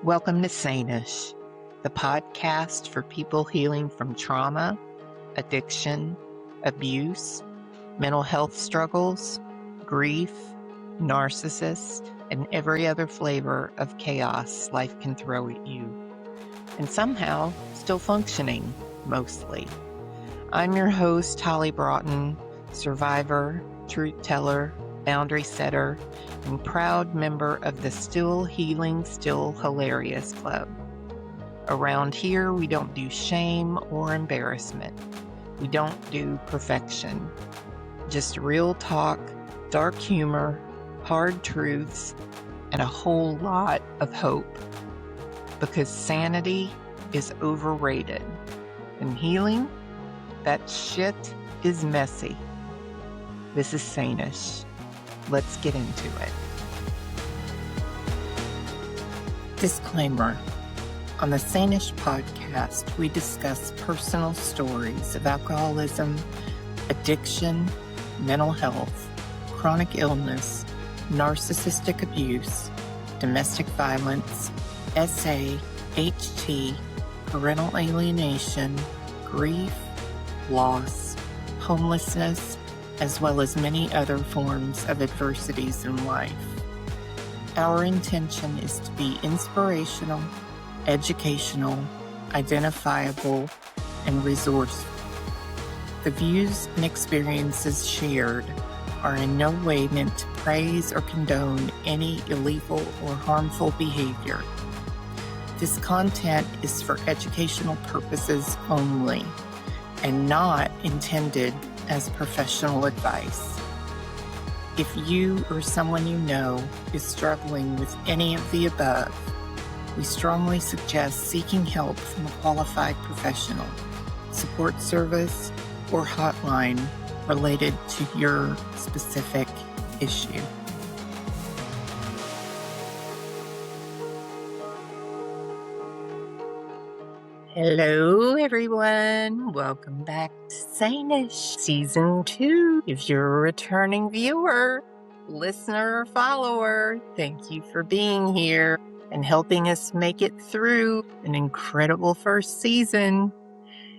Welcome to Sane-ish, the podcast for people healing from trauma, addiction, abuse, mental health struggles, grief, narcissists, and every other flavor of chaos life can throw at you. And somehow still functioning, mostly. I'm your host, Holley Broughton, survivor, truth teller, boundary setter, and proud member of the Still Healing, Still Hilarious Club. Around here, we don't do shame or embarrassment. We don't do perfection. Just real talk, dark humor, hard truths, and a whole lot of hope. Because sanity is overrated. And healing? That shit is messy. This is Sane-ish. Let's get into it. Disclaimer. On the Sane-ish podcast, we discuss personal stories of alcoholism, addiction, mental health, chronic illness, narcissistic abuse, domestic violence, SA, HT, parental alienation, grief, loss, homelessness, as well as many other forms of adversities in life. Our intention is to be inspirational, educational, identifiable, and resourceful. The views and experiences shared are in no way meant to praise or condone any illegal or harmful behavior. This content is for educational purposes only and not intended as professional advice. If you or someone you know is struggling with any of the above, we strongly suggest seeking help from a qualified professional, support service, or hotline related to your specific issue. Hello, everyone. Welcome back to Sane-ish Season 2. If you're a returning viewer, listener, or follower, thank you for being here and helping us make it through an incredible first season.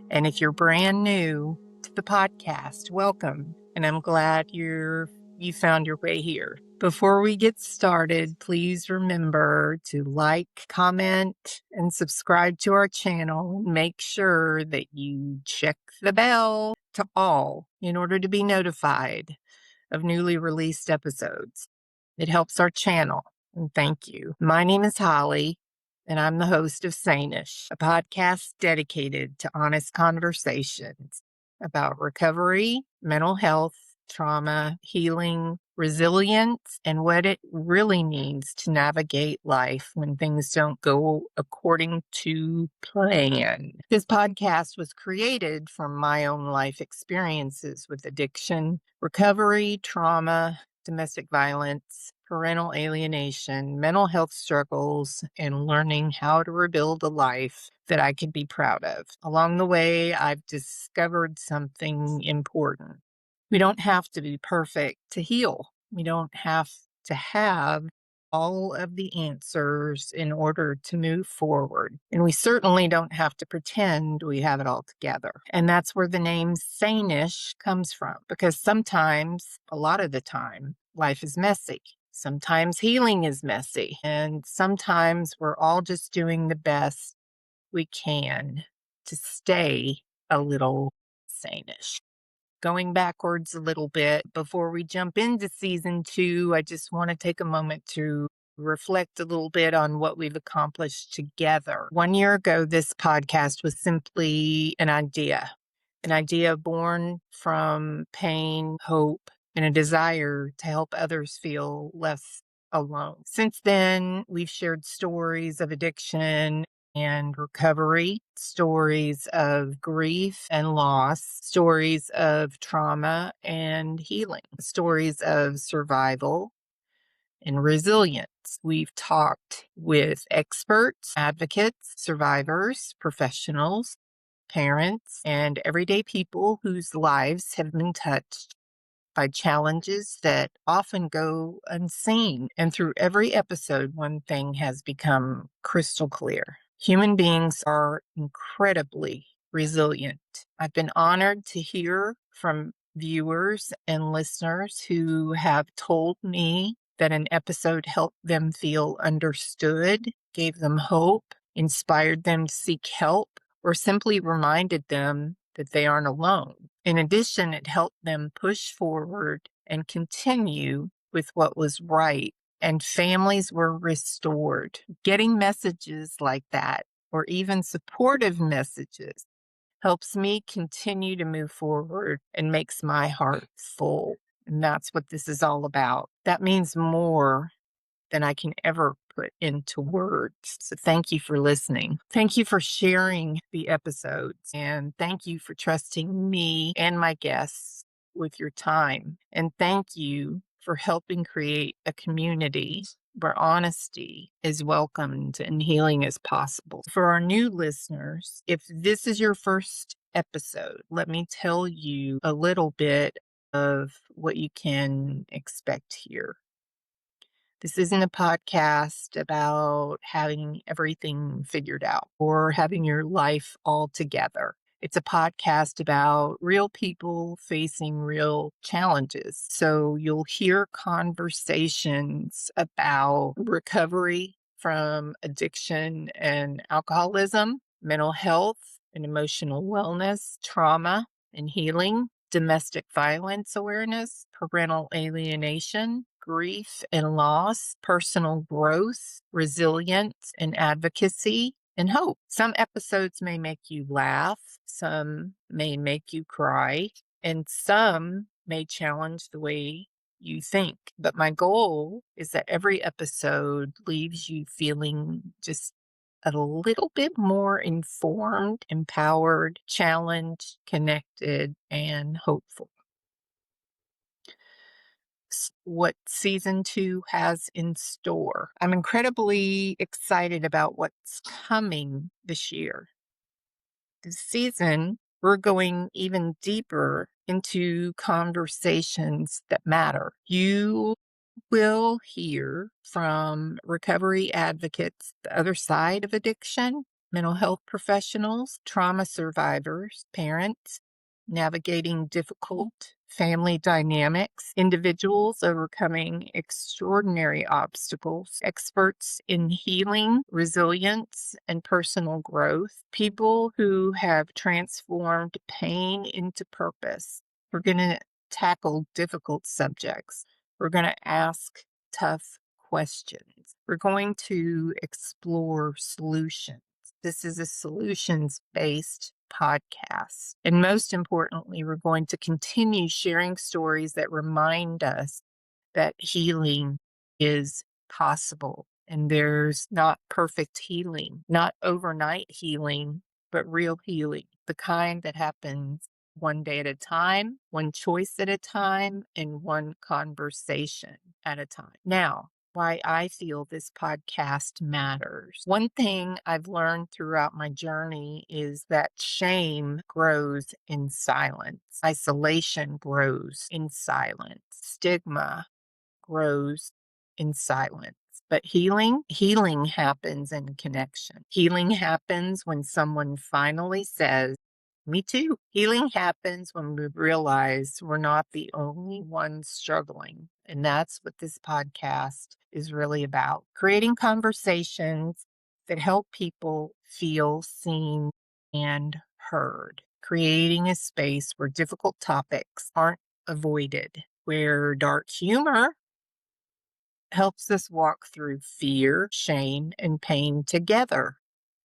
And if you're brand new to the podcast, welcome. And I'm glad you found your way here. Before we get started, please remember to like, comment, and subscribe to our channel. Make sure that you check the bell to all in order to be notified of newly released episodes. It helps our channel, and thank you. My name is Holley, and I'm the host of Sane-ish, a podcast dedicated to honest conversations about recovery, mental health, trauma, healing, resilience, and what it really means to navigate life when things don't go according to plan. This podcast was created from my own life experiences with addiction, recovery, trauma, domestic violence, parental alienation, mental health struggles, and learning how to rebuild a life that I could be proud of. Along the way, I've discovered something important. We don't have to be perfect to heal. We don't have to have all of the answers in order to move forward. And we certainly don't have to pretend we have it all together. And that's where the name Sane-ish comes from, because sometimes, a lot of the time, life is messy. Sometimes healing is messy. And sometimes we're all just doing the best we can to stay a little sane-ish. Going backwards a little bit, before we jump into season 2, I just want to take a moment to reflect a little bit on what we've accomplished together. 1 year ago, this podcast was simply an idea born from pain, hope, and a desire to help others feel less alone. Since then, we've shared stories of addiction and recovery, stories of grief and loss, stories of trauma and healing, stories of survival and resilience. We've talked with experts, advocates, survivors, professionals, parents, and everyday people whose lives have been touched identified challenges that often go unseen. And through every episode, one thing has become crystal clear. Human beings are incredibly resilient. I've been honored to hear from viewers and listeners who have told me that an episode helped them feel understood, gave them hope, inspired them to seek help, or simply reminded them that they aren't alone. In addition, it helped them push forward and continue with what was right, and families were restored. Getting messages like that, or even supportive messages, helps me continue to move forward and makes my heart full. And that's what this is all about. That means more than I can ever put into words. So thank you for listening. Thank you for sharing the episodes. And thank you for trusting me and my guests with your time. And thank you for helping create a community where honesty is welcomed and healing is possible. For our new listeners, if this is your first episode, let me tell you a little bit of what you can expect here. This isn't a podcast about having everything figured out or having your life all together. It's a podcast about real people facing real challenges. So you'll hear conversations about recovery from addiction and alcoholism, mental health and emotional wellness, trauma and healing, domestic violence awareness, parental alienation, grief and loss, personal growth, resilience and advocacy, and hope. Some episodes may make you laugh, some may make you cry, and some may challenge the way you think. But my goal is that every episode leaves you feeling just a little bit more informed, empowered, challenged, connected, and hopeful. What season 2 has in store. I'm incredibly excited about what's coming this year. This season, we're going even deeper into conversations that matter. You will hear from recovery advocates, the other side of addiction, mental health professionals, trauma survivors, parents, navigating difficult family dynamics, individuals overcoming extraordinary obstacles, experts in healing, resilience, and personal growth, people who have transformed pain into purpose. We're going to tackle difficult subjects. We're going to ask tough questions. We're going to explore solutions. This is a solutions-based podcast. And most importantly, we're going to continue sharing stories that remind us that healing is possible. And there's not perfect healing, not overnight healing, but real healing, the kind that happens one day at a time, one choice at a time, and one conversation at a time. Now, why I feel this podcast matters. One thing I've learned throughout my journey is that shame grows in silence, isolation grows in silence, stigma grows in silence. But healing happens in connection. Healing happens when someone finally says, me too. Healing happens when we realize we're not the only ones struggling. And that's what this podcast is really about. Creating conversations that help people feel seen and heard. Creating a space where difficult topics aren't avoided, where dark humor helps us walk through fear, shame, and pain together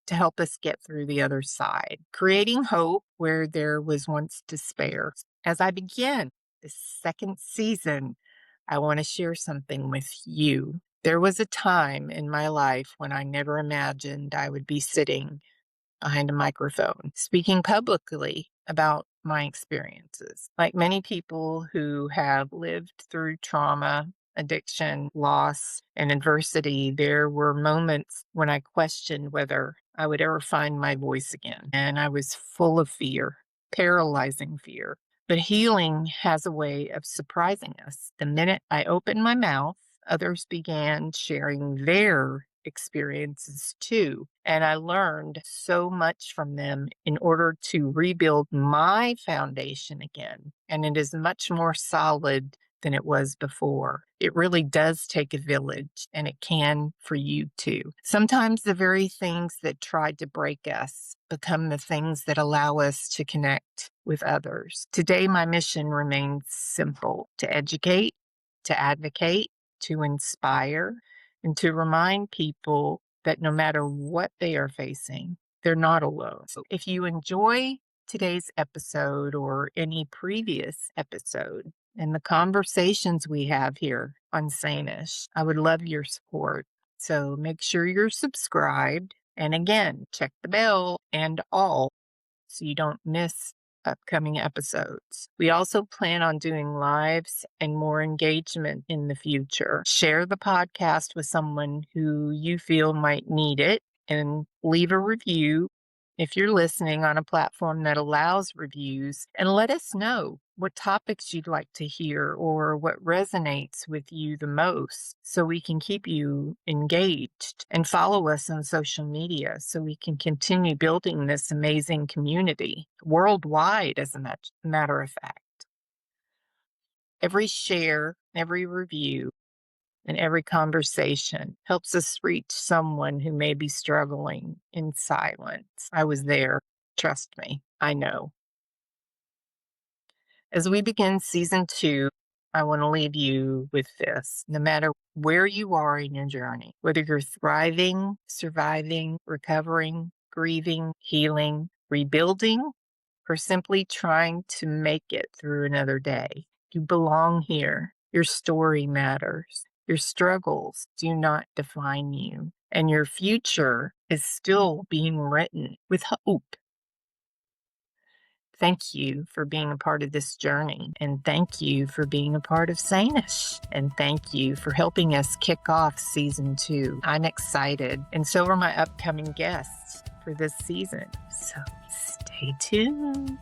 to help us get through the other side, creating hope where there was once despair. As I begin the second season, I want to share something with you. There was a time in my life when I never imagined I would be sitting behind a microphone, speaking publicly about my experiences. Like many people who have lived through trauma, addiction, loss, and adversity, there were moments when I questioned whether I would ever find my voice again. And I was full of fear, paralyzing fear. But healing has a way of surprising us. The minute I opened my mouth, others began sharing their experiences too. And I learned so much from them in order to rebuild my foundation again. And it is much more solid than it was before. It really does take a village, and it can for you too. Sometimes the very things that tried to break us become the things that allow us to connect with others. Today, my mission remains simple: to educate, to advocate, to inspire, and to remind people that no matter what they are facing, they're not alone. So if you enjoy today's episode or any previous episode and the conversations we have here on Sane-ish, I would love your support. So make sure you're subscribed. And again, check the bell and all so you don't miss upcoming episodes. We also plan on doing lives and more engagement in the future. Share the podcast with someone who you feel might need it, and leave a review if you're listening on a platform that allows reviews, and let us know what topics you'd like to hear or what resonates with you the most so we can keep you engaged. And follow us on social media so we can continue building this amazing community worldwide, as a matter of fact. Every share, every review, and every conversation helps us reach someone who may be struggling in silence. I was there. Trust me, I know. As we begin season 2, I want to leave you with this. No matter where you are in your journey, whether you're thriving, surviving, recovering, grieving, healing, rebuilding, or simply trying to make it through another day, you belong here. Your story matters. Your struggles do not define you, and your future is still being written with hope. Thank you for being a part of this journey, and thank you for being a part of Sane-ish, and thank you for helping us kick off season 2. I'm excited, and so are my upcoming guests for this season. So stay tuned.